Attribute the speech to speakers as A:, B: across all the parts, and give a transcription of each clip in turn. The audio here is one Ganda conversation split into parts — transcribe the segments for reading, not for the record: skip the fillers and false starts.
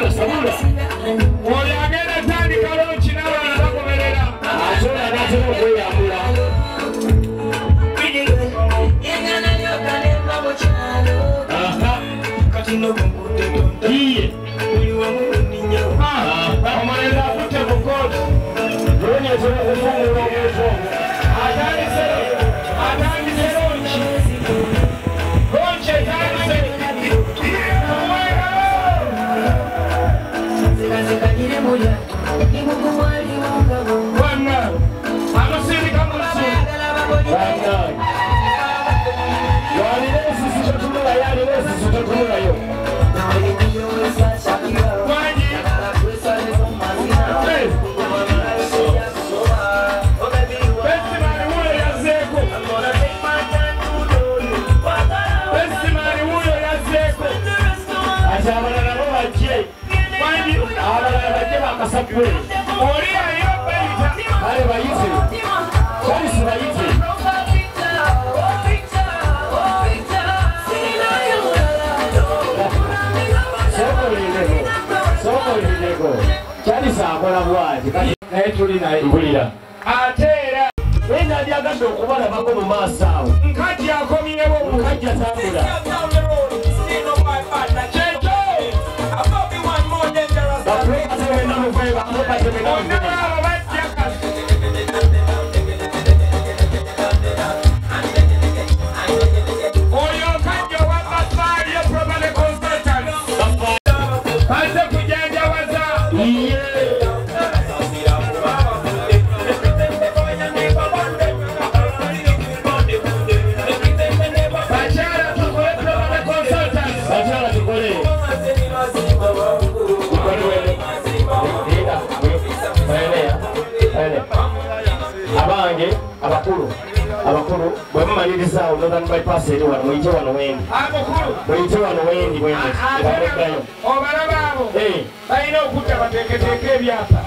A: Oli agenda tandika lonchi n'abalala bagoberera. Asobola n'atera okweyambula. Iye. Omulenzi akutte mu kkooti. Lwonyezera okufungula omweso. Atandise lonchi. Lonchi etandise. Atera wenda aliaganda okubala bako mu maaso awo nkati akomyewo nkajja tambula abakulu bwe mumaliriza Northern bypass eri wano muyite wano wendi muyite wano wendi bamuddayo obalaba abo balina okudda bateeketeeke ebyapa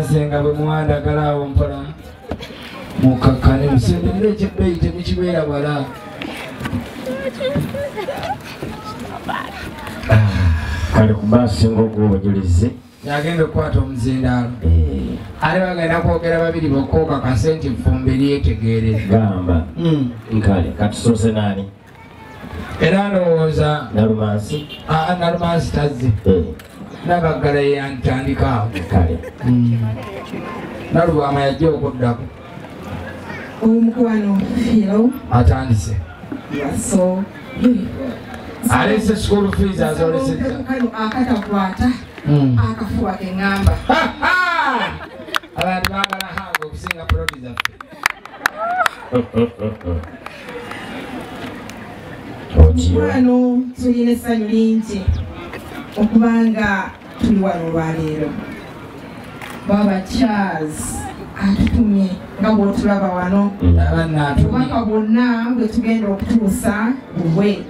A: Senga bwe muwanda galaawo mpola mukakkane musembere ekibbeeyi temukibeera wala kale ku baasi ng'ogwo obujulizi yagenda okukwata omuzindaalo ate bagenda kwogera babiri bokooka kasente effumbe lyetegeereza gamba nkale katusoose naani era ndowooza Nalumansi Nalumansi tazze Nabagala yantandika awo kale Nalubama yajja okuddako
B: omukwano Philo
A: atandise
B: yaso
A: alese school fees azoleseza
B: kano akatakwata akafuwa kengamba
A: abantu baagala hango okusinga poloti zaffe
B: omukwano tulina essanyu lingi okubanga tuli wano olwaleero baba Charles atutumye nga bw'otulaba wano obubaka bwonna bwe tugenda okutuusa bubwe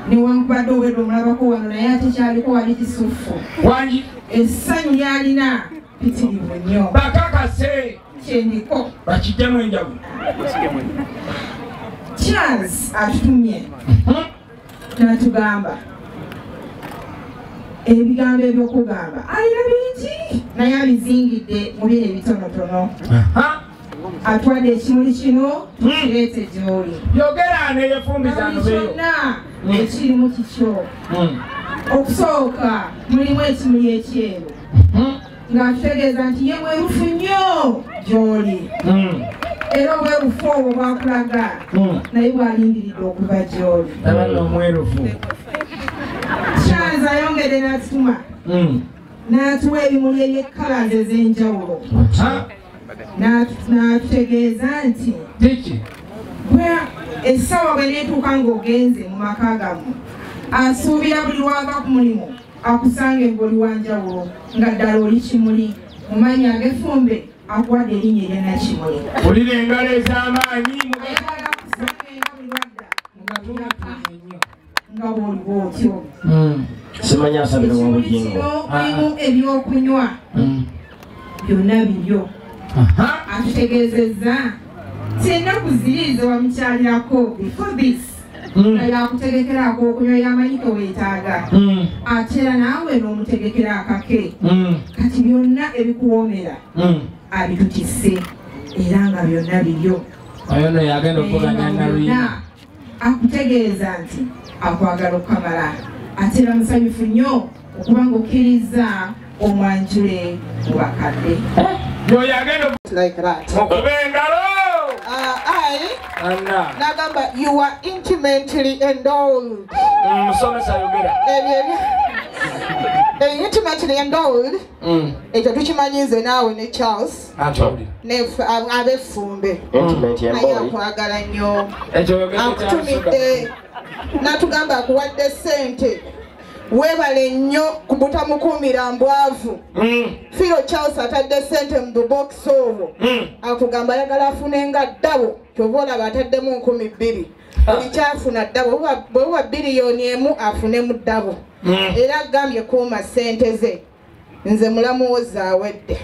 B: newankubadde obwedde omulabako wano naye ate kyaliko wali kisufu essanyu lyalina pitirivu nnyo
A: bakakase
B: kyendiko
A: bakijjamu enjavu
B: Charles atutumye n'atugamba ebigambo ebyokugamba alina bingi naye abizingidde mu biro ebitonotono. Atwadde ekimuli kino tukireete gy'oli.
A: Yogera neyefumbizano beyo.
B: Kyonna ekirimu kikyo. Okusooka mulimu ekimuli ekyeru. Ng'atutegeeza nti ye mwerufu nnyo gy'oli. Era obwerufu obwo bwakulaga naye bwalindiridde okuva gy'oli.
A: Abana omwerufu.
B: Kyanza ayongedde n'atutuma n'atuwa ebimuli eby'ekkalazi ez'enjawulo. N'atutegeeza nti essaawa bwe neetuuka ng'ogenze mu maka gammwe asuubira buli lwava ku mulimu akusange ng'oli wa njawulo nga ddala oli kimuli mu mannya ag'effumbe akuwadde erinnya erya Nakimuli.
A: Olina engalo ez'amaanyi
B: ayagala kusange nga buli lwadda nga bw'oli bw'otyo.
A: Simanyi asabira w'obugingo.
B: Mulimu ebyokunywa byonna bibyo. Atutegeezezza ti ennaku ziri ze wamukyalirako before this nga yakutegekerako okunywa y'amanyi weetaaga ate era naawe n'omutegekera akake kati byonna ebikuwoomera abitutisse era nga byonna bibyo.
A: Oyono yagenda okuvuganya Nalwina.
B: Akutegeeza nti akwagala okukamala ate era musanyufu nnyo okuba ng'okkiriza omwanjule mu bakadde.
C: Like that. Nagamba, you are intimately endowed. Intimately endowed. Ekyo tukimanyize naawe ne Charles. Ab'effumbe. Naye akwagala nnyo. Akutumidde n'atugamba akuwadde ssente. Webale nnyo kubutamukuumira mbwavu. Firo Charles atadde ssente mu bubokisi obwo. Akugamba ayagala afune nga ddabo kyova olaba ataddemu 2,000. Buli kyafuna ddabo bwebuba biliyoni emu afune mu ddabo. Era agambye kuuma ssente ze. Nze mulamu wo zaawedde.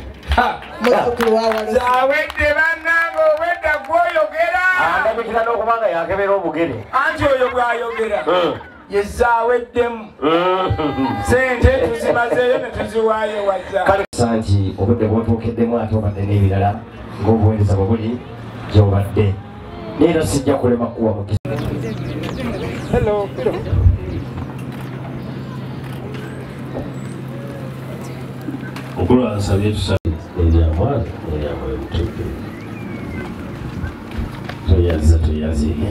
C: Muzzukulu wa Walo.
A: Zaawedde bannange owedda gw'oyogera.
D: Andabikira n'okubanga yakebera obugere.
A: Anti oyo bw'ayogera. Yezaweddemu sente tuzimazeeyo ne tuziwaayo wajja.
D: Santi obudde bw'otuukiddemu ate obadde n'ebirala ng'obuweereza bwe buli gy'obadde. Neera sijja kulema kuwa mukisa.
A: Hello.
D: Okulu asabye tusabye eryamwana eryamwana mutuuke. Toyaza toyaziige.